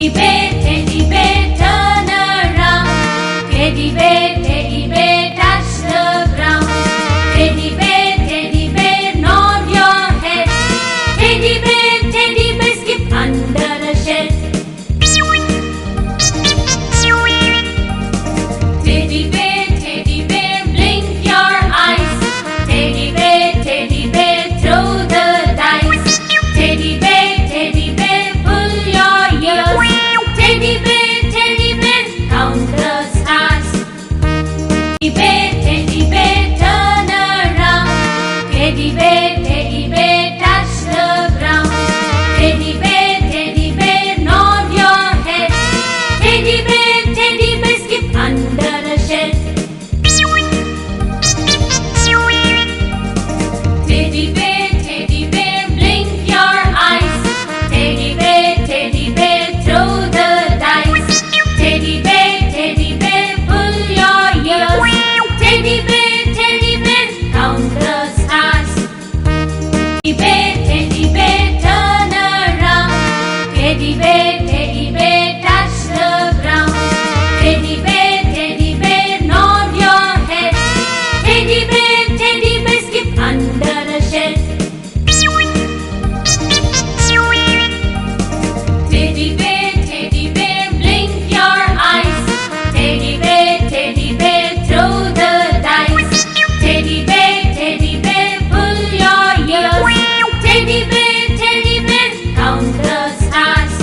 Teddy bear, turn around. Teddy bear, touch the ground. Teddy bear, nod your head. Teddy bear, skip under the shed. Teddy bear, blink your eyes. Teddy bear, throw the dice. Teddy bear, pull your ears. Teddy bear, count the stars. Teddy bear, turn around. Teddy bear, touch the ground. Teddy bear, nod your head. Teddy bear, skip under the shed. Teddy bear, blink your eyes. Teddy bear, throw the dice. Teddy bear, pull your ears. Teddy bear, count the stars. Teddy bear, turn around. Teddy bear, touch the ground. Teddy bear, nod your head. Teddy bear, skip under the shed. Teddy bear, blink your eyes. Teddy bear, throw the dice. Teddy bear, pull your ears. Teddy bear, count the stars.